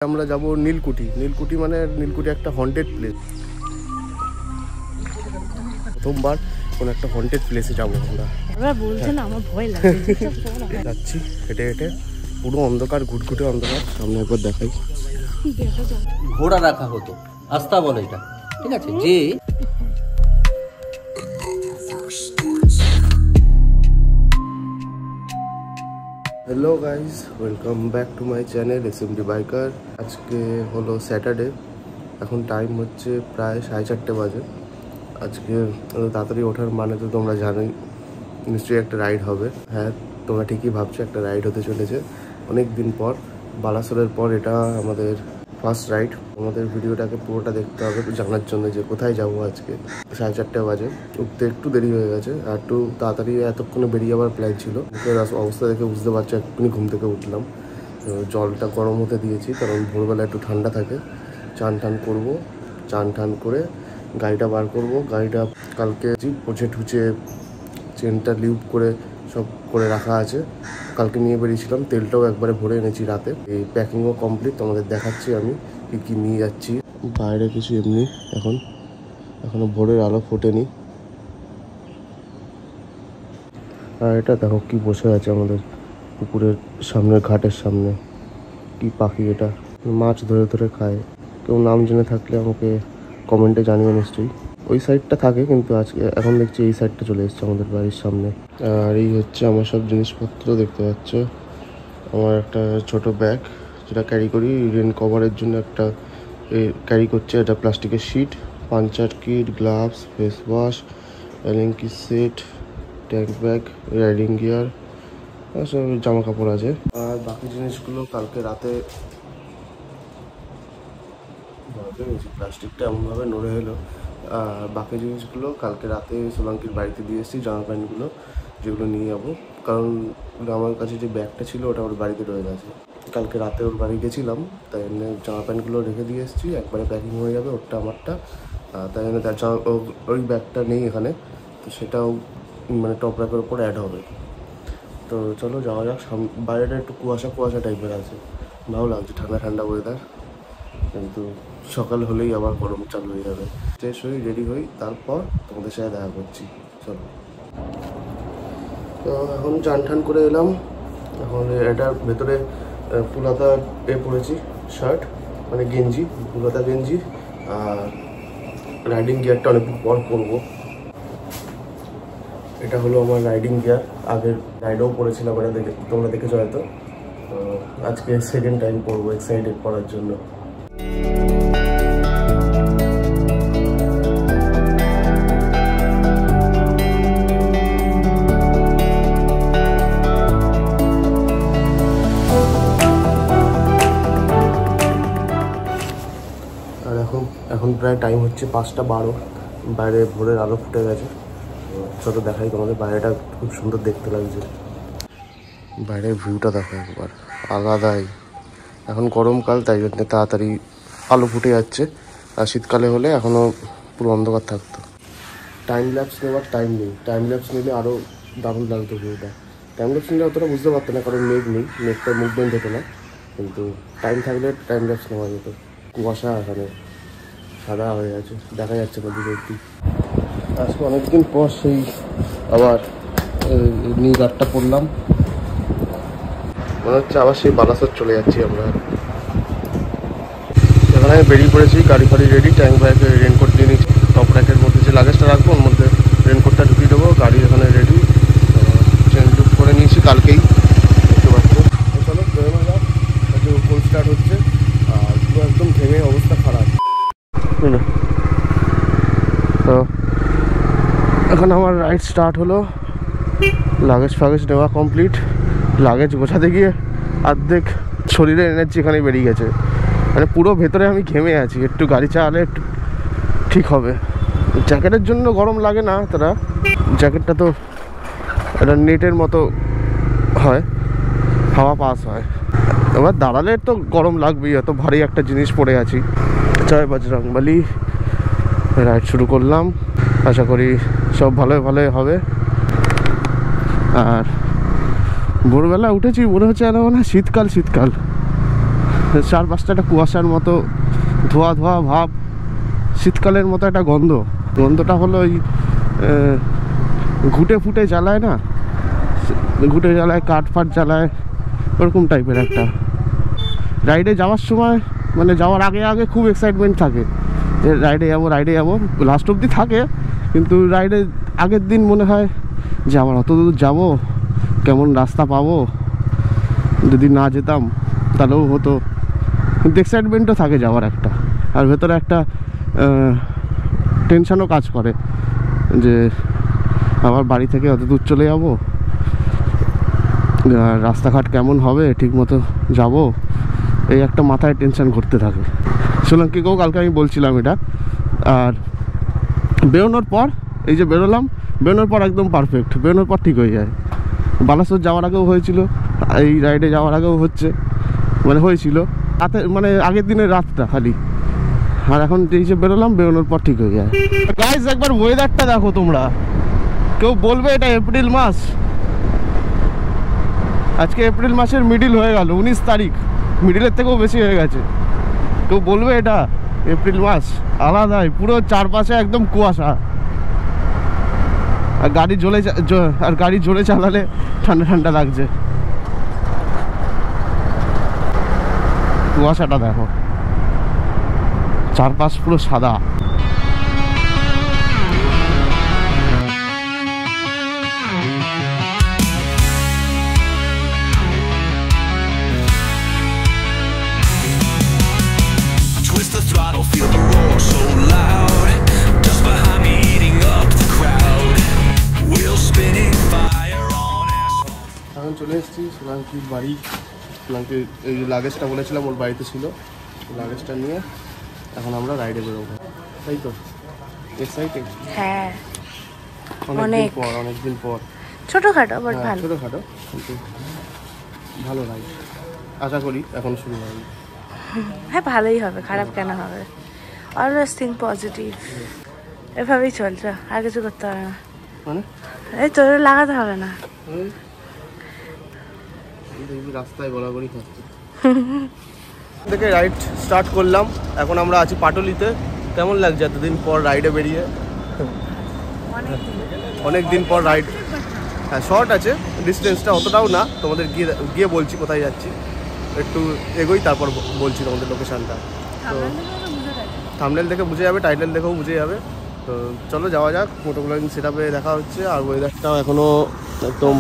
আমরা যাব নীলকুঠি। নীলকুঠি মানে নীলকুঠি একটা হন্টেড প্লেস। প্রথমবার কোনো একটা হন্টেড প্লেসে যাবো আমরা। আমার ভয় লাগছে। যাচ্ছি হেঁটে হেঁটে, পুরো অন্ধকার, ঘুটঘুটে অন্ধকার। সামনে একবার দেখাই, ঘোড়া রাখা হতো, আস্থা বলে এটা, ঠিক আছে। যে hello guys, welcome back to my channel SMD biker. আজকে হলো স্যাটারডে, এখন টাইম হচ্ছে প্রায় 4:30 বাজে। আজকে তাড়াতাড়ি ওঠার মানে তো তোমরা জানোই, নিশ্চয়ই একটা রাইড হবে। হ্যাঁ, তোমরা ঠিকই ভাবছো, একটা রাইড হতে চলেছে অনেক দিন পর। বালাসোরের পর এটা আমাদের ফার্স্ট রাইড। আমাদের ভিডিওটাকে পুরোটা দেখতে হবে জানার জন্য যে কোথায় যাব। আজকে 4:30 বাজে, উঠতে একটু দেরি হয়ে গেছে, আর একটু তাড়াতাড়ি এতক্ষণে বেরিয়ে যাওয়ার প্ল্যান ছিল। মুখের অবস্থা দেখে বুঝতে পারছো, এক্ষুনি ঘুম থেকে উঠলাম। জলটা গরম হতে দিয়েছি, কারণ ভোরবেলা একটু ঠান্ডা থাকে। চান টান করবো, চান টান করে গাড়িটা বার করব। গাড়িটা কালকে পুছে ঠুচে চেনটা লিউপ করে সব করে রাখা আছে। কালকে নিয়ে বেরিয়েছিলাম, তেলটাও একবারে ভরে এনেছি রাতে। এই প্যাকিংও কমপ্লিট, তোমাদের দেখাচ্ছি আমি কী কী নিয়ে যাচ্ছি। বাইরে কিছু এমনি এখনো ভোরের আলো ফোটেনি। আর এটা দেখো কি বসে আছে আমাদের পুকুরের সামনে, ঘাটের সামনে। কি পাখি এটা, মাছ ধরে ধরে খায়। কেউ নাম জেনে থাকলে আমাকে কমেন্টে জানিয়ে নিশ্চয়ই। ওই সাইডটা থাকে, কিন্তু আজকে এখন দেখছি এই সাইডটা চলে এসেছে আমাদের বাড়ির সামনে। আর এই হচ্ছে আমার সব জিনিসপত্র, দেখতে পাচ্ছ। আমার একটা ছোট ব্যাগ, যেটা ক্যারি করি রেন কভারের জন্য, একটা ক্যারি করছে। এটা প্লাস্টিকের sheet, puncture kit, gloves, face wash, allen key set, tank bag, riding gear, সব জামা কাপড় আছে। আর বাকি জিনিসগুলো কালকে রাতে প্লাস্টিকটা এমনভাবে নড়ে এলো। আর বাকি জিনিসগুলো কালকে রাতে সোলাঙ্কির বাড়িতে দিয়ে এসেছি, জামা প্যান্টগুলো যেগুলো নিয়ে যাবো। কারণ আমার কাছে যে ব্যাগটা ছিল ওটা ওর বাড়িতে রয়ে গেছে। কালকে রাতে ওর বাড়ি গেছিলাম, তাই জন্য জামা প্যান্টগুলো রেখে দিয়ে এসেছি, একবারে প্যাকিং হয়ে যাবে ওরটা আমারটা। তাই জন্য ওই ব্যাগটা নেই এখানে, তো সেটাও মানে টপ র্যাপের ওপর অ্যাড হবে। তো চলো যাওয়া যাক। বাইরেটা একটু কুয়াশা কুয়াশা টাইপের আছে, ভালো লাগছে, ঠান্ডা ঠান্ডা ওয়েদার। কিন্তু সকাল হলেই আবার গরম চালু হয়ে যাবে। ফ্রেশ হই, রেডি হই, তারপর তোমাদের সাথে দেখা করছি। চলো। তো এখন চান ঠান করে এলাম। এখন এটার ভেতরে পুলাতা পরেছি, শার্ট মানে গেঞ্জি, পুলাতা গেঞ্জি। আর রাইডিং গিয়ারটা অনেকদিন পর পরবো। এটা হলো আমার রাইডিং গিয়ার, আগের রাইডও পরেছিলাম, এটা দেখে তোমরা দেখেছো হয়তো। তো আজকে সেকেন্ড টাইম পরবো, এক্সাইটেড করার জন্য। আর এখন প্রায় টাইম হচ্ছে 5:12, বাইরে ভোরের আলো ফুটে গেছে। চলো দেখাই তোমাদের, বাইরেটা খুব সুন্দর দেখতে লাগছে। বাইরের ভিউটা দেখো একবার, আলাদাই। এখন গরমকাল, তাই জন্য তাড়াতাড়ি আলো ফুটে যাচ্ছে। আর শীতকালে হলে এখনও পুরো অন্ধকার থাকতো। টাইম ল্যাপস নেওয়ার টাইম নেই, টাইম ল্যাপস নিলে আরও দারুণ লাগতো ভিউটা। টাইম ল্যাপস নিলে অতটা বুঝতে পারতো না, কারণ মেঘ নেই, মেঘটা মুভমেন্ট হতো না। কিন্তু টাইম থাকলে টাইম ল্যাপস নেওয়া যেত। কুয়াশা এখানে সাদা হয়ে গেছে, দেখা যাচ্ছে না দিকে একটু। আজকে অনেকদিন পর সেই আবার নিউ গার্ডটা পরলাম, মনে হচ্ছে আবার সেই বালাসোর চলে যাচ্ছি আমরা। এখানে বেরিয়ে পড়েছি, গাড়ি ফাড়ি রেডি, ট্যাঙ্ক ব্যাগ রেনকোট দিয়ে নিচ্ছি। টপ র্যাকের মধ্যে যে লাগেজটা রাখবো ওর মধ্যে রেনকোটটা ঢুকিয়ে দেবো। গাড়ি এখানে রেডি, চেন টুক করে নিয়েছি কালকেই, দেখতে পাচ্ছ। চলো বেরোনো যাক, একটু ফুল স্টার্ট হচ্ছে। আর পুরো একদম ঘেমে অবস্থা খারাপ। তো এখন আমার রাইড স্টার্ট হলো। লাগেজ ফাগেজ নেওয়া কমপ্লিট। লাগেজ গোছাতে গিয়ে অর্ধেক শরীরে এনার্জি এখানে বেরিয়ে গেছে, মানে পুরো ভেতরে আমি ঘেমে আছি। একটু গাড়ি চালালে একটু ঠিক হবে। জ্যাকেটের জন্য গরম লাগে না, তারা জ্যাকেটটা তো একটা নেটের মতো হয়, হাওয়া পাস হয়। এবার দাঁড়ালে তো গরম লাগবেই, এত ভারী একটা জিনিস পরে আছি। জয় বজরংবলী। রাইড শুরু করলাম, আশা করি সব ভালোই হবে। আর ভোরবেলা উঠেছি, মনে হচ্ছে শীতকাল। চারপাশটা একটা কুয়াশার মতো ধোয়া ধোয়া ভাব, শীতকালের মতো একটা গন্ধটা হলো ওই ঘুটে ফুটে জ্বালায় না, ঘুটে জ্বালায়, কাঠ ফাট জ্বালায়, ওরকম টাইপের একটা। রাইডে যাওয়ার সময় মানে যাওয়ার আগে আগে খুব এক্সাইটমেন্ট থাকে যে রাইডে যাবো, লাস্ট অবধি থাকে, কিন্তু রাইডে আগের দিন মনে হয় যে আবার অত দূর যাবো, কেমন রাস্তা পাবো, যদি না যেতাম তাহলেও হতো, কিন্তু এক্সাইটমেন্টও থাকে যাওয়ার একটা। আর ভেতরে একটা টেনশনও কাজ করে যে আবার বাড়ি থেকে অত দূর চলে যাবো, রাস্তাঘাট কেমন হবে, ঠিক মতো যাবো, এই একটা মাথায় টেনশন ঘুরতে থাকে। সোলাঙ্কিকেও কালকে আমি বলছিলাম এটা। আর বেরোনোর পর এই যে বেরোনোর পর একদম পারফেক্ট, বেরোনোর পর ঠিক হয়ে যায়। বালাসোর যাওয়ার আগেও হয়েছিল, এই রাইডে যাওয়ার আগেও হচ্ছে, মানে হয়েছিল রাতে, মানে আগের দিনের রাতটা খালি। আর এখন এই যে বেরোনোর পর ঠিক হয়ে যায়। গাইস একবার ওয়েদারটা দেখো তোমরা, কেউ বলবে এটা এপ্রিল মাস? আজকে এপ্রিল মাসের মিডিল হয়ে গেল, 19 তারিখ, মিডিলের থেকেও বেশি হয়ে গেছে। কেউ বলবে এটা এপ্রিল মাস? আলাদাই, পুরো চারপাশে একদম কুয়াশা। আর গাড়ি জোরে চালালে ঠান্ডা ঠান্ডা লাগছে। কুয়াশাটা দেখো, চারপাশ পুরো সাদা। এখন চলে এসেছি সোলাঙ্কির বাড়ি। সোলাঙ্কির এই লাগেজটা বলেছিলাম ওর বাড়িতে ছিল, লাগেজটা নিয়ে এখন আমরা রাইডে বেরোবো, তাই তো? এক্সাইটেড? হ্যাঁ, অনেকদিন পর। ছোটখাটো বাট ভালো, ছোটখাটো কিন্তু ভালো রাইড। আশা করি এখন শুরু হয়নি। হ্যাঁ ভালোই হবে, খারাপ কেন হবে? অলওয়েজ থিঙ্ক পজিটিভ, এভাবেই চলছে, আর কিছু করতে হবে না। মানে এই তোর লাগাতে হবে না, রাস্তায় গড়াগড়ি খাচ্ছে। থেকে রাইড স্টার্ট করলাম, এখন আমরা আছি পাটুলিতে। কেমন লাগছে এতদিন পর রাইডে বেরিয়ে? অনেক দিন পর রাইড। হ্যাঁ শর্ট আছে, ডিস্টেন্সটা অতটাও না, তোমাদের গিয়ে বলছি কোথায় যাচ্ছি, একটু এগোই তারপর বলছি তোমাদের লোকেশানটা। তো থাম্বনেল দেখে বুঝে যাবে, টাইটেল দেখেও বুঝে যাবে। তো চলো যাওয়া যাক, মোটো ব্লগিং সেটআপে দেখা হচ্ছে। আর ওয়েদারটাও এখনও একদম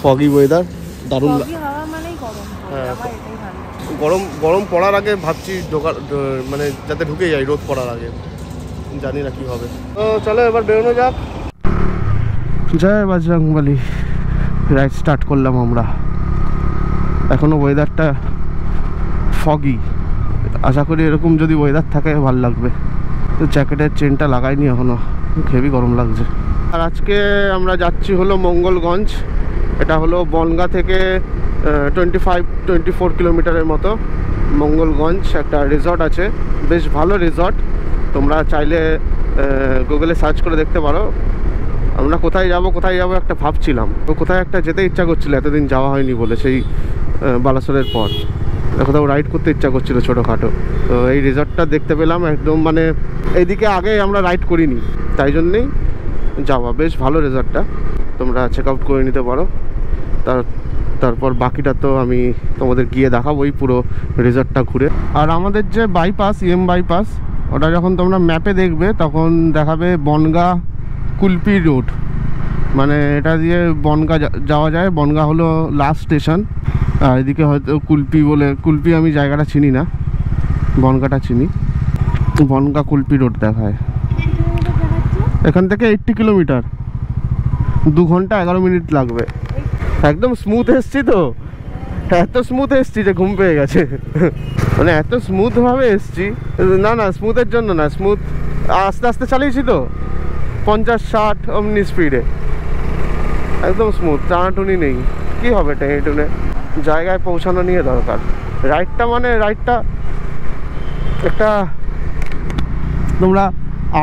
ফগি ওয়েদার, দারুণ। হ্যাঁ গরম পড়ার আগে ভাবছি মানে যাতে ঢুকে যাই রোদ পড়ার আগে, জানি না কি হবে। তো চলো এবার বেরোনো যাক। জয় বজরংবলী। রাইড স্টার্ট করলাম আমরা। এখনও ওয়েদারটা ফগি, আশা করি এরকম যদি ওয়েদার থাকে ভালো লাগবে। তো জ্যাকেটের চেনটা লাগাইনি এখনও, হেভি গরম লাগছে। আর আজকে আমরা যাচ্ছি হলো মঙ্গলগঞ্জ। এটা হলো বনগাঁ থেকে 25-24 কিলোমিটারের মতো। মঙ্গলগঞ্জ একটা রিসর্ট আছে, বেশ ভালো রিসর্ট, তোমরা চাইলে গুগলে সার্চ করে দেখতে পারো। আমরা কোথায় যাব একটা ভাবছিলাম, তো কোথায় একটা যেতে ইচ্ছা করছিল, এতদিন যাওয়া হয়নি বলে, সেই বালাসোরের পর কোথাও রাইড করতে ইচ্ছা করছিল ছোটোখাটো। তো এই রিসর্টটা দেখতে পেলাম একদম, মানে এইদিকে আগে আমরা রাইড করিনি, তাই জন্যেই যাওয়া। বেশ ভালো রিসর্টটা, তোমরা চেক আউট করে নিতে পারো। তারপর বাকিটা তো আমি তোমাদের গিয়ে দেখাবো ওই পুরো রিসর্টটা ঘুরে। আর আমাদের যে বাইপাস, বাইপাস, ওটা যখন তোমরা ম্যাপে দেখবে তখন দেখাবে বনগাঁ কুলপি রোড, মানে এটা দিয়ে বনগাঁ যাওয়া যায়। বনগাঁ হলো লাস্ট স্টেশন, আর এদিকে হয়তো কুলপি আমি জায়গাটা চিনি না, বনগাঁটা চিনি। বনগাঁ কুলপি রোড দেখায় এখান থেকে 80 কিলোমিটার, 2 ঘন্টা 11 মিনিট লাগবে। একদম স্মুথ এসছি তো, এত স্মুথ এসছি যে ঘুম পেয়ে গেছে। মানে এত স্মুথভাবে এসছি, না স্মুথের জন্য না, স্মুথ আস্তে আস্তে চালিয়েছি তো, 50-60 অমনি স্পিডে, একদম স্মুথ, টানাটুনি নেই। কি হবে টেনে টুনে, জায়গায় পৌঁছানো নিয়ে দরকার। রাইডটা একটা তোমরা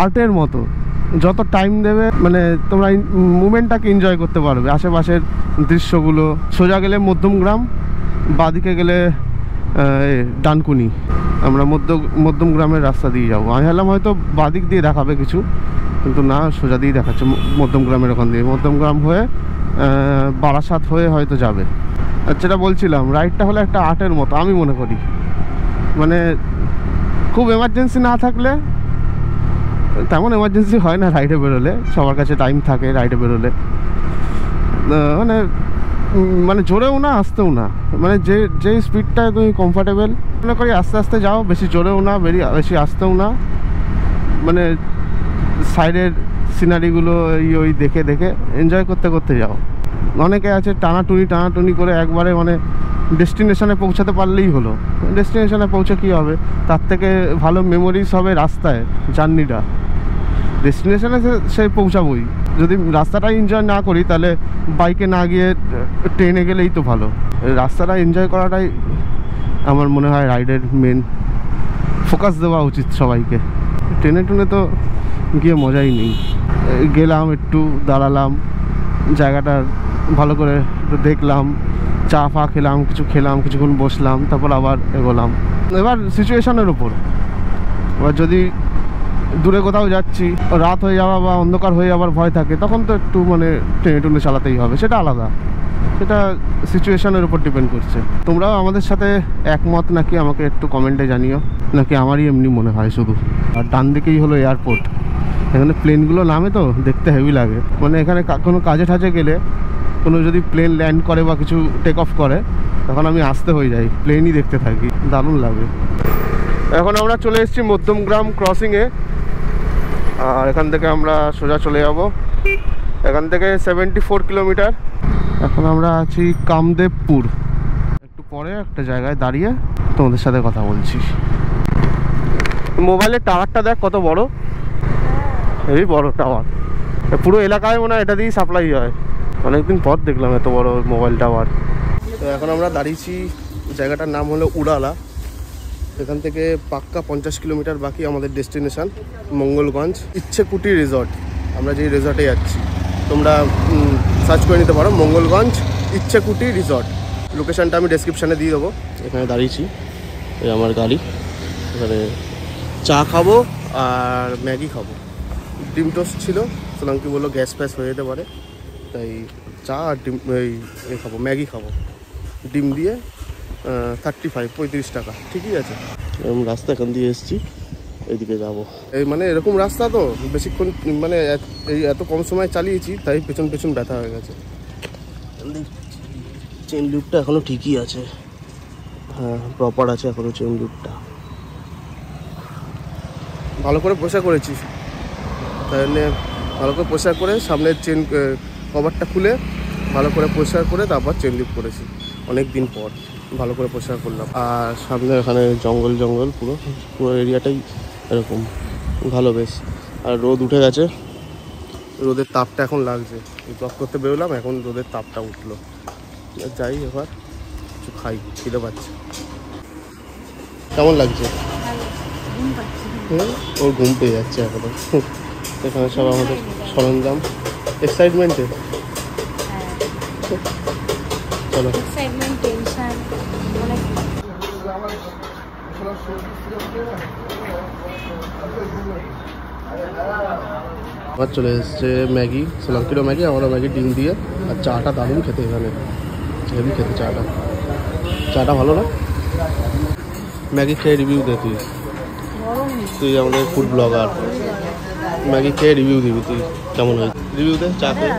আর্টের মতো, যত টাইম দেবে মানে তোমরা মুভমেন্টটাকে এনজয় করতে পারবে। আশেপাশের দৃশ্যগুলো, সোজা গেলে মধ্যমগ্রাম, বাঁদিকে গেলে ডানকুনি, আমরা মধ্যম গ্রামের রাস্তা দিয়ে যাবো। আমি ভাবলাম হয়তো বাদিক দিয়ে দেখাবে কিছু, কিন্তু না, সোজা দিয়ে দেখাচ্ছে মধ্যম গ্রামের ওখান দিয়ে। মধ্যম গ্রাম হয়ে বারাসাত হয়ে হয়তো যাবে। আর যেটা বলছিলাম, রাইডটা হলো একটা আর্টের মতো আমি মনে করি। মানে খুব এমার্জেন্সি না থাকলে, তেমন এমার্জেন্সি হয় না রাইডে বেরোলে, সবার কাছে টাইম থাকে রাইডে বেরোলে, মানে জোরেও না আসতেও না, মানে যে স্পিডটায় তুমি কমফর্টেবল মনে করি আস্তে আস্তে যাও, বেশি জোরেও না বেশি আসতেও না, মানে সাইডের সিনারিগুলো ওই দেখে দেখে এনজয় করতে করতে যাও। অনেকে আছে টানাটুনি করে একবারে মানে ডেস্টিনেশনে পৌঁছাতে পারলেই হলো। ডেস্টিনেশনে পৌঁছে কী হবে, তার থেকে ভালো মেমোরিজ হবে রাস্তায় জার্নিটা। ডেস্টিনেশনে সে পৌঁছাবোই, যদি রাস্তাটা এনজয় না করি তাহলে বাইকে না গিয়ে ট্রেনে গেলেই তো ভালো। রাস্তাটা এনজয় করাটাই আমার মনে হয় রাইডের মেন ফোকাস দেওয়া উচিত সবাইকে। ট্রেনে তো গিয়ে মজাই নেই। গেলাম, একটু দাঁড়ালাম, জায়গাটা ভালো করে দেখলাম, চা ফা খেলাম, কিছুক্ষণ বসলাম, তারপর আবার এগোলাম। এবার সিচুয়েশনের উপর, এবার যদি দূরে কোথাও যাচ্ছি, রাত হয়ে যাওয়া বা অন্ধকার হয়ে যাওয়ার ভয় থাকে, তখন তো একটু মানে ট্রেনে চালাতেই হবে, সেটা আলাদা, সেটা সিচুয়েশনের উপর ডিপেন্ড করছে। তোমরাও আমাদের সাথে একমত নাকি আমাকে একটু কমেন্টে জানিও, নাকি আমারই এমনি মনে হয় শুধু। আর ডান দিকেই হলো এয়ারপোর্ট, এখানে প্লেনগুলো নামে তো দেখতে হেভি লাগে। মানে এখানে কোনো কাজে ঠাজে গেলে, কোনো যদি প্লেন ল্যান্ড করে বা কিছু টেক অফ করে, তখন আমি আসতে হয়ে যাই, প্লেনই দেখতে থাকি, দারুণ লাগে। এখন আমরা চলে এসেছি মধ্যমগ্রাম ক্রসিংয়ে, আর এখান থেকে আমরা সোজা চলে যাব। এখান থেকে 74 কিলোমিটার। এখন আমরা আছি কামদেবপুর। একটু পরে একটা জায়গায় দাঁড়িয়ে তোমাদের সাথে কথা বলছি। মোবাইলের টাওয়ারটা দেখ কত বড়, এই বড় টাওয়ার, পুরো এলাকায় মনে হয় এটা দিয়েই সাপ্লাই হয়। অনেকদিন পর দেখলাম এত বড় মোবাইল টাওয়ার। তো এখন আমরা দাঁড়িয়েছি, জায়গাটার নাম হলো উড়ালা। এখান থেকে পাক্কা 50 কিলোমিটার বাকি আমাদের ডেস্টিনেশন মঙ্গলগঞ্জ ইচ্ছেকুটি রিসর্ট। আমরা যেই রিসর্টে যাচ্ছি, তোমরা সার্চ করে নিতে পারো মঙ্গলগঞ্জ ইচ্ছেকুটি রিসর্ট। লোকেশানটা আমি ডেসক্রিপশানে দিয়ে দেবো। এখানে দাঁড়িয়েছি, এই আমার গাড়ি। এখানে চা খাবো আর ম্যাগি খাবো। ডিম টোস্ট ছিল, সোলাঙ্কি বললো গ্যাস ফ্যাস হয়ে যেতে পারে, তাই চা আর ডিম এই খাবো, ম্যাগি খাবো। ডিম দিয়ে 35 টাকা, ঠিকই আছে। এরকম রাস্তা এখান দিয়ে এসেছি, এইদিকে যাবো। এই মানে এরকম রাস্তা তো বেশিক্ষণ, মানে এই এত কম সময় চালিয়েছি, তাই পেছন ব্যথা হয়ে গেছে। চেন লুপটা এখনও ঠিকই আছে, হ্যাঁ প্রপার আছে এখনও চেন লুপটা। ভালো করে পরিষ্কার করেছি, তাহলে ভালো করে পরিষ্কার করে সামনের চেন কভারটা খুলে ভালো করে পরিষ্কার করে তারপর চেন লুপ করেছি। অনেক দিন পর ভালো করে পরিষ্কার করলাম। আর সামনে এখানে জঙ্গল পুরো এরিয়াটাই এরকম ভালো বেশ। আর রোদ উঠে গেছে, রোদের তাপটা এখন লাগছে। ব্লগ করতে বেরোলাম, এখন রোদের তাপটা উঠলো। যাই এবার কিছু খাই, খিদে পাচ্ছে। কেমন লাগছে? ওর ঘুম পেয়ে যাচ্ছে এখনো। এখানে সব আমাদের সরঞ্জাম, এক্সাইটমেন্টে চলো। আবার চলে এসছে ম্যাগি, সোলাঙ্কিরও ম্যাগি, আমারও ম্যাগি, ডিম দিয়ে। আর চাটা দারুণ খেতে, এখানে হেভি খেতে চাটা ভালো না? ম্যাগি খেয়ে রিভিউ দে তুই আমাদের ফুড ব্লগার, ম্যাগি খেয়ে রিভিউ দিবি তুই, কেমন হয়েছে রিভিউ দে। চা খেয়ে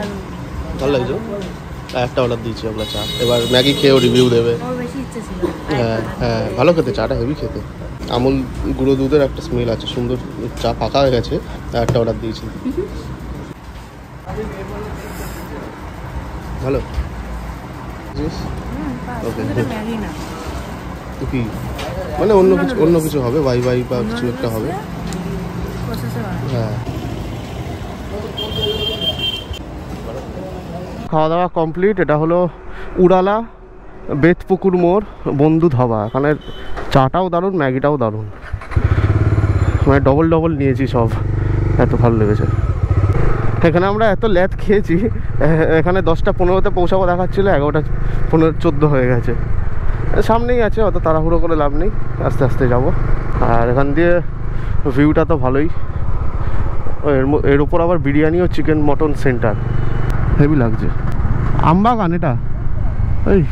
ভালো লাগছে, একটা অর্ডার দিয়েছি আমরা চা, এবার ম্যাগি খেয়েও রিভিউ দেবে। হ্যাঁ হ্যাঁ, ভালো খেতে, চাটা হেভি খেতে। আমুল গুঁড়ো দুধের একটা স্মেল আছে, সুন্দর। চা ফাঁকা হয়ে গেছে, একটা অর্ডার দিয়েছি। ভালো ওকে। কি মানে অন্য কিছু হবে, বাই বা কিছু একটা হবে। হ্যাঁ, খাওয়া দাওয়া কমপ্লিট। এটা হলো উড়ালা বেতপুকুর মোড় বন্ধু ধাবা। এখানে চাটাও দারুণ, ম্যাগিটাও দারুণ, মানে ডবল নিয়েছি সব, এত ভালো লেগেছে। এখানে আমরা এত ল্যাদ খেয়েছি, এখানে 10টা 15তে পৌঁছাবো দেখাচ্ছিলো, 11টা 15 14 হয়ে গেছে। সামনেই আছে, অত তাড়াহুড়ো করে লাভ নেই, আস্তে আস্তে যাব। আর এখান দিয়ে ভিউটা তো ভালোই, এর উপর আবার বিরিয়ানি ও চিকেন মটন সেন্টার, হেভি লাগছে। আমবাগান এটা, এই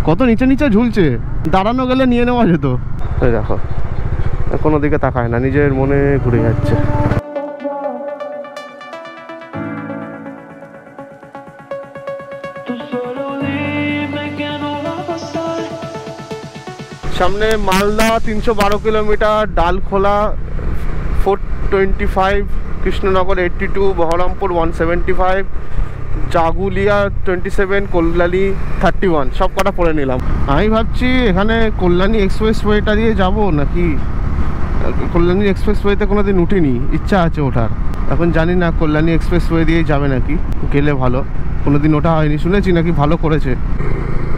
কত নিচে নিচে ঝুলছে, দাঁড়ানো গেলে নিয়ে নেওয়া যেত। এই দেখো, কোনো দিকে তাকায় না, নিজের মনে ঘুরে যাচ্ছে। সামনে মালদা 312 কিলোমিটার, ডালখোলা 425, কৃষ্ণনগর 82, বহরমপুর 175, জাগুলিয়া 27, কল্যাণী 31, সব কটা পড়ে নিলাম। আমি ভাবছি এখানে কল্যাণী এক্সপ্রেস ওয়েটা দিয়ে যাব নাকি, কল্যাণী এক্সপ্রেস ওয়েতে কোনোদিন উঠিনি, ইচ্ছা আছে ওঠার। এখন জানি না কল্যাণী এক্সপ্রেস ওয়ে দিয়ে যাবে নাকি, গেলে ভালো, কোনোদিন ওঠা হয়নি, শুনেছি নাকি ভালো করেছে।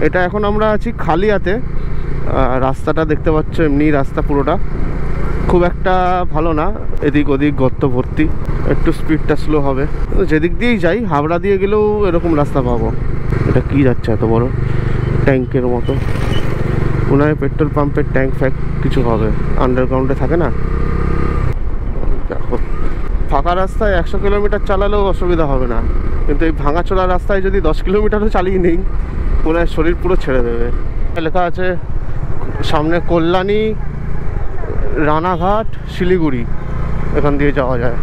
এটা এখন আমরা আছি খালিয়াতে, রাস্তাটা দেখতে পাচ্ছ এমনি রাস্তা পুরোটা খুব একটা ভালো না, এদিক ওদিক গর্ত ভর্তি, একটু স্পিডটা স্লো হবে। যেদিক দিয়েই যাই, হাবড়া দিয়ে গেলেও এরকম রাস্তা পাবো। এটা কি যাচ্ছে এত বড় ট্যাঙ্কের মতো, মনে হয় পেট্রোল পাম্পের ট্যাঙ্ক ফ্যাঙ্ক কিছু হবে, আন্ডারগ্রাউন্ডে থাকে না। দেখো ফাঁকা রাস্তায় 100 কিলোমিটার চালালেও অসুবিধা হবে না, কিন্তু এই ভাঙাচোরা রাস্তায় যদি 10 কিলোমিটারও চালিয়ে নেই, মনে হয় শরীর পুরো ছেড়ে দেবে। লেখা আছে সামনে কল্যাণী, রানাঘাট, শিলিগুড়ি, এখান দিয়ে যাওয়া যায়।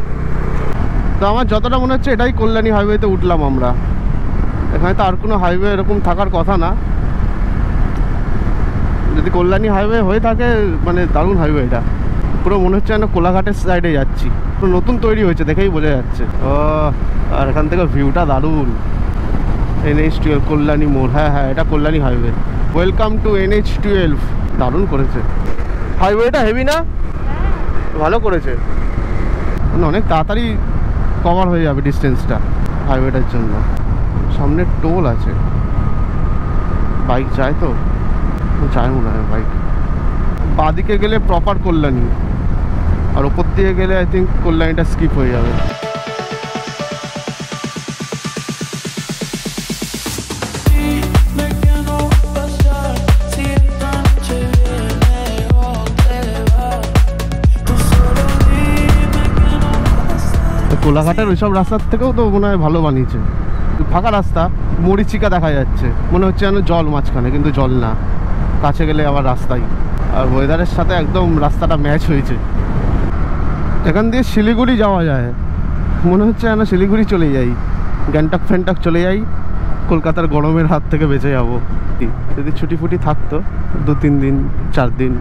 তো আমার যতটা মনে হচ্ছে এটাই কল্যাণী হাইওয়েতে উঠলাম আমরা। এখানে তো আর কোনো হাইওয়ে এরকম থাকার কথা না, যদি কল্যাণী হাইওয়ে হয়ে থাকে মানে দারুণ হাইওয়ে। এটা পুরো মনে হচ্ছে যেন কোলাঘাটের সাইডে যাচ্ছি, পুরো নতুন তৈরি হয়েছে, দেখেই বোঝা যাচ্ছে। ও আর এখান থেকে ভিউটা দারুণ। NH12 কল্যাণী মোড়, হ্যাঁ হ্যাঁ এটা Kalyani highway. Welcome to NH12, দারুণ করেছে হাইওয়েটা, হেভি না, ভালো করেছে, অনেক তাড়াতাড়ি কভার হয়ে যাবে ডিস্টেন্সটা হাইওয়েটার জন্য। সামনে টোল আছে, বাইক যায় তো, যায় মনে হয় বাইক। বাঁদিকে গেলে প্রপার কল্যাণী, আর ওপর দিয়ে গেলে আই থিঙ্ক কল্যাণীটা স্কিপ হয়ে যাবে। কোলাঘাটের ওইসব রাস্তার থেকেও তো মনে হয় ভালো বানিয়েছে। ফাঁকা রাস্তা, মরিচিকা দেখা যাচ্ছে, মনে হচ্ছে যেন জল মাঝখানে, কিন্তু জল না, কাছে গেলে আবার রাস্তাই। আর ওয়েদারের সাথে একদম রাস্তাটা ম্যাচ হয়েছে। এখান দিয়ে শিলিগুড়ি যাওয়া যায়, মনে হচ্ছে যেন শিলিগুড়ি চলে যাই, গ্যাংটক ফ্যাংটক চলে যাই, কলকাতার গরমের হাত থেকে বেঁচে যাবো। যদি ছুটি ফুটি থাকতো 2-3 দিন 4 দিন,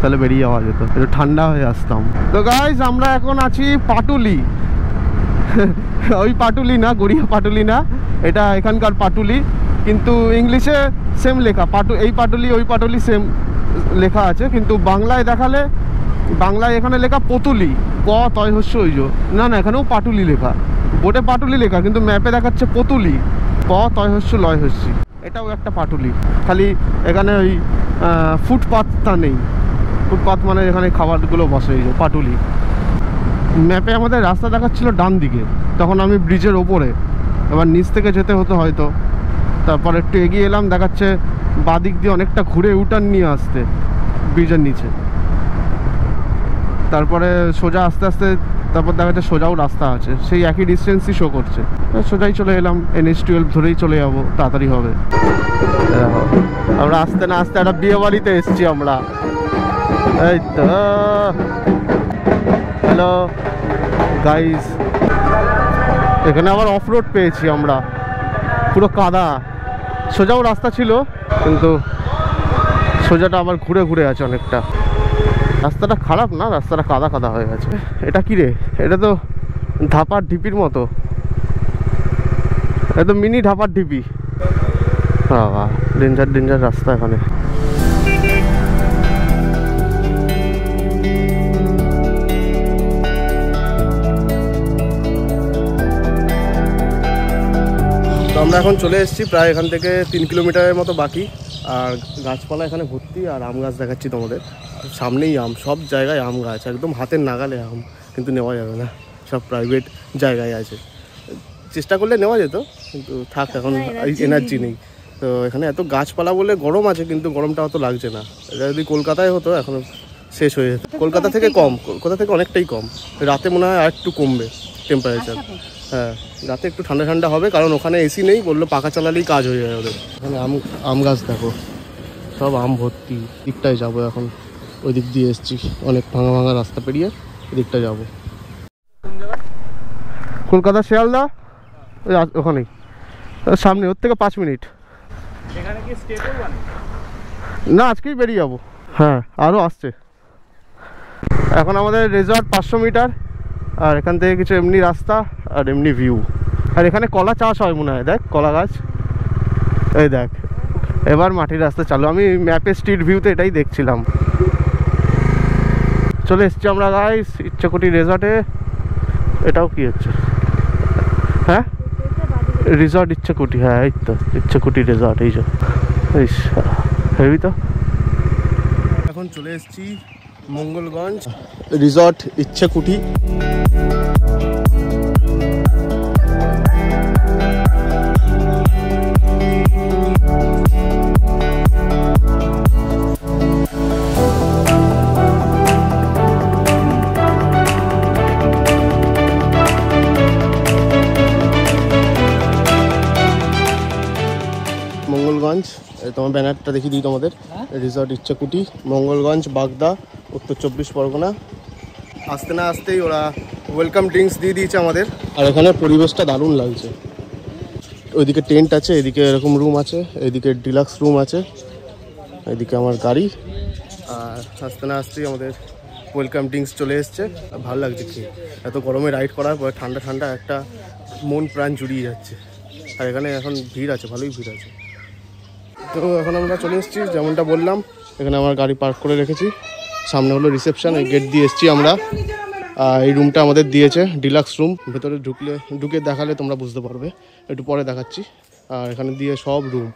তাহলে বেরিয়ে যাওয়া যেত, একটু ঠান্ডা হয়ে আসতাম। তো গাইজ আমরা এখন আছি পাটুলি, ওই পাটুলি না, গড়িয়া পাটুলি না, এটা এখানকার পাটুলি, কিন্তু ইংলিশে সেম লেখা, এই পাটুলি ওই পাটুলি সেম লেখা আছে, কিন্তু বাংলায় দেখালে, বাংলায় এখানে লেখা পতুলি, প তয় হস্য ঐজ, না না এখানেও পাটুলি লেখা, বোর্ডে পাটুলি লেখা, কিন্তু ম্যাপে দেখাচ্ছে পতুলি, প তয় হস্য লয় হস্যি। এটাও একটা পাটুলি, খালি এখানে ওই ফুটপাথটা নেই, ফুটপাথ মানে এখানে খাবারগুলো বসে, এই যে পাটুলি। ম্যাপে আমাদের রাস্তা দেখাচ্ছিল ডান দিকে, তখন আমি ব্রিজের ওপরে, এবার নিচ থেকে যেতে হতো হয়তো, তারপর একটু এগিয়ে এলাম, দেখাচ্ছে বাদিক দিয়ে অনেকটা ঘুরে ইউটার্ন নিয়ে আসতে ব্রিজের নিচে, তারপরে সোজা আস্তে আস্তে, তারপর দেখাচ্ছে সোজাও রাস্তা আছে, সেই একই ডিস্টেন্সই শো করছে, সোজাই চলে এলাম, NH12 ধরেই চলে যাবো, তাড়াতাড়ি হবে। আমরা আসতে না আসতে একটা বিয়ে বাড়িতে এসছি আমরা, এই তো। হ্যালো গাইস, এখানে আবার অফ রোড পেয়েছি আমরা, পুরো কাদা, সোজাও রাস্তা ছিল কিন্তু সোজাটা আবার ঘুরে ঘুরে আছে অনেকটা। রাস্তাটা খারাপ না, রাস্তাটা কাদা কাদা হয়ে গেছে। এটা কি রে, এটা তো ধাপার ঢিপির মতো, এটা তো মিনি ধাপার ঢিপি। বাবা ডেঞ্জার ডেঞ্জার রাস্তা এখানে। তো আমরা এখন চলে এসেছি, প্রায় এখান থেকে 3 কিলোমিটারের মতো বাকি, আর গাছপালা এখানে ভর্তি, আর আম গাছ দেখাচ্ছি তোমাদের, সামনেই আম, সব জায়গায় আম গাছ, একদম হাতের নাগালে আম, কিন্তু নেওয়া যাবে না, সব প্রাইভেট জায়গায় আছে, চেষ্টা করলে নেওয়া যেত, কিন্তু থাক এখন এনার্জি নেই, তো এখানে এত গাছপালা বলে গরম আছে, কিন্তু গরমটা অত লাগছে না। এটা যদি কলকাতায় হতো এখনো শেষ হয়ে যেত। কলকাতা থেকে কম, কলকাতা থেকে অনেকটাই কম। রাতে মনে হয় আর একটু কমবে টেম্পারেচার। হ্যাঁ, রাতে একটু ঠান্ডা ঠান্ডা হবে, কারণ ওখানে এসি নেই, বললো পাখা চালালেই কাজ হয়ে যায় ওদের। এখানে আম গাছ দেখো, সব আম ভর্তি। দিকটায় যাবো এখন, ওই দিক দিয়ে এসছি, অনেক ভাঙা ভাঙা রাস্তা পেরিয়ে এদিকটা যাবো। কলকাতা শিয়ালদা ওখানেই সামনে, ওর থেকে 5 মিনিট। না, আজকেই বেরিয়ে যাবো। হ্যাঁ, আরও আসছে। এখন আমাদের রিসর্ট 500 মিটার, আর এখান থেকে কিছু এমনি রাস্তা আর এমনি ভিউ। আর এখানে কলা চাষ হয় মনে হয়, দেখ কলা গাছ, এই দেখ। এবার মাটির রাস্তা চালু। আমি ম্যাপে স্ট্রিট ভিউতে এটাই দেখছিলাম। চলে এসছি আমরা গাইস ইচ্ছাকুটি রিসর্টে। এটাও কি হচ্ছে? হ্যাঁ, রিসর্ট ইচ্ছাকুটি। হ্যাঁ, এই তো ইচ্ছাকুটি রিসর্ট। এই যে হেভি তো। এখন চলে এসছি মঙ্গলগঞ্জ রিসর্ট ইচ্ছাকুটি। মঙ্গলগঞ্জ, তোমার ব্যানারটা দেখিয়ে দিই তোমাদের। রিসর্ট ইচ্ছাকুটি, মঙ্গলগঞ্জ, বাগদা, উত্তর 24 পরগনা। আসতে না আসতেই ওরা ওয়েলকাম ড্রিঙ্কস দিয়ে দিয়েছে আমাদের। আর এখানে পরিবেশটা দারুণ লাগছে। ওইদিকে টেন্ট আছে, এদিকে এরকম রুম আছে, এদিকে ডিলাক্স রুম আছে, এদিকে আমার গাড়ি। আর আসতে না আসতেই আমাদের ওয়েলকাম ড্রিঙ্কস চলে এসছে। ভালো লাগছে খেয়ে। এত গরমে রাইড করার পর ঠান্ডা ঠান্ডা একটা মন প্রাণ জুড়িয়ে যাচ্ছে। আর এখানে এখন ভিড় আছে, ভালোই ভিড় আছে। তো এখন আমরা চলে এসেছি, যেমনটা বললাম। এখানে আমার গাড়ি পার্ক করে রেখেছি। সামনে হলো রিসেপশন, এই গেট দিয়ে এসেছি আমরা। এই রুমটা আমাদের দিয়েছে ডিলাক্স রুম। ভেতরে ঢুকে দেখালে তোমরা বুঝতে পারবে, একটু পরে দেখাচ্ছি। আর এখানে দিয়ে সব রুম।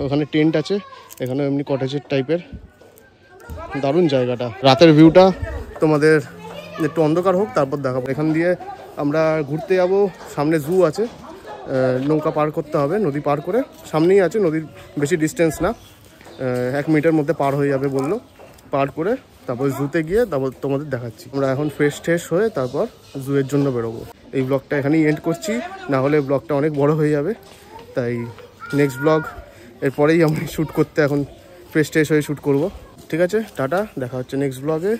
ওখানে টেন্ট আছে, এখানে এমনি কটেজের টাইপের। দারুণ জায়গাটা। রাতের ভিউটা তোমাদের একটু অন্ধকার হোক তারপর দেখাবো। এখান দিয়ে আমরা ঘুরতে যাব। সামনে জু আছে, নৌকা পার করতে হবে, নদী পার করে। সামনেই আছে, নদীর বেশি ডিস্টেন্স না, 1 মিনিটের মধ্যে পার হয়ে যাবে বললো। পার করে তারপর জুতে গিয়ে তারপর তোমাদের দেখাচ্ছি। আমরা এখন ফ্রেশ হয়ে তারপর জুয়ের জন্য বেরোবো। এই ব্লগটা এখানেই এন্ড করছি, না হলে ব্লগটা অনেক বড় হয়ে যাবে। তাই নেক্সট ব্লগ এরপরেই আমি শ্যুট করতে, এখন ফ্রেশ হয়ে শ্যুট করব। ঠিক আছে, টাটা, দেখা হচ্ছে নেক্সট ব্লগে।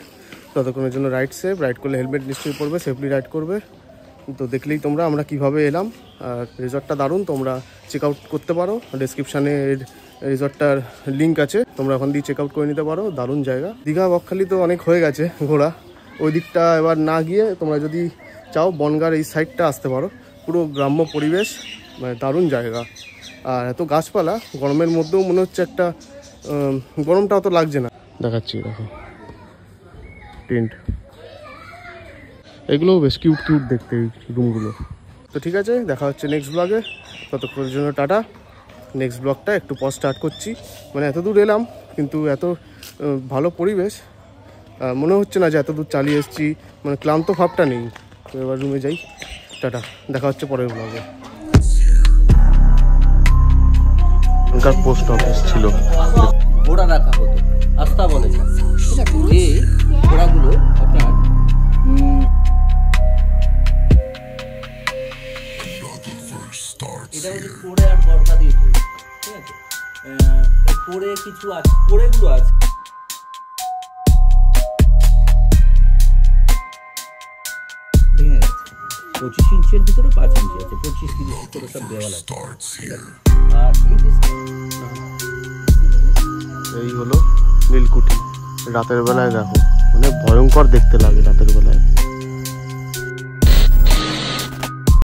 ততক্ষণের জন্য রাইড সেফ। রাইড করলে হেলমেট নিশ্চয়ই পরবে, সেফলি রাইড করবে। তো দেখলেই তোমরা আমরা কিভাবে এলাম। আর রিসর্টটা দারুণ, তোমরা চেক আউট করতে পারো। ডিসক্রিপশানে রিসর্টটার লিঙ্ক আছে, তোমরা ওখান দিয়ে চেক আউট করে নিতে পারো। দারুণ জায়গা। দীঘা বকখালি তো অনেক হয়ে গেছে ঘোরা, ওই দিকটা এবার না গিয়ে তোমরা যদি চাও বনগাঁর এই সাইডটা আসতে পারো। পুরো গ্রাম্য পরিবেশ, মানে দারুণ জায়গা। আর এত গাছপালা, গরমের মধ্যেও মনে হচ্ছে একটা গরমটা অত লাগছে না। দেখাচ্ছি, দেখো টেন্ট, এগুলোও বেশ কিউট দেখতে এই রুমগুলো। তো ঠিক আছে, দেখা হচ্ছে নেক্সট ব্লগে। ততক্ষণের জন্য টাটা। নেক্সট ব্লগটা একটু পর স্টার্ট করছি। মানে এত দূর এলাম, কিন্তু এত ভালো পরিবেশ, মনে হচ্ছে না যে এত দূর চালিয়ে এসেছি, মানে ক্লান্ত ভাবটা নেই। তো এবার রুমে যাই, টাটা, দেখা হচ্ছে পরের ব্লগে। এখানকার পোস্ট অফিস ছিল, ঘোড়া রাখা হতো, আস্থা বলে। ঠিক আছে, যে ঘোড়াগুলো আপনার এটা হচ্ছে কোড়ে আর বর্গা দিয়ে তৈরি। ঠিক আছে, কোড়ে কিছু আছে, কোড়েগুলো আছে ভেঙে গেছে। 25 ইঞ্চের ভিতরে 5 ইঞ্চি আছে, 25 30 করে সব দেওয়াল আছে। আর এই হলো নীলকুঠি। রাতের বেলায় দেখো, মানে ভয়ঙ্কর দেখতে লাগে রাতের বেলায়।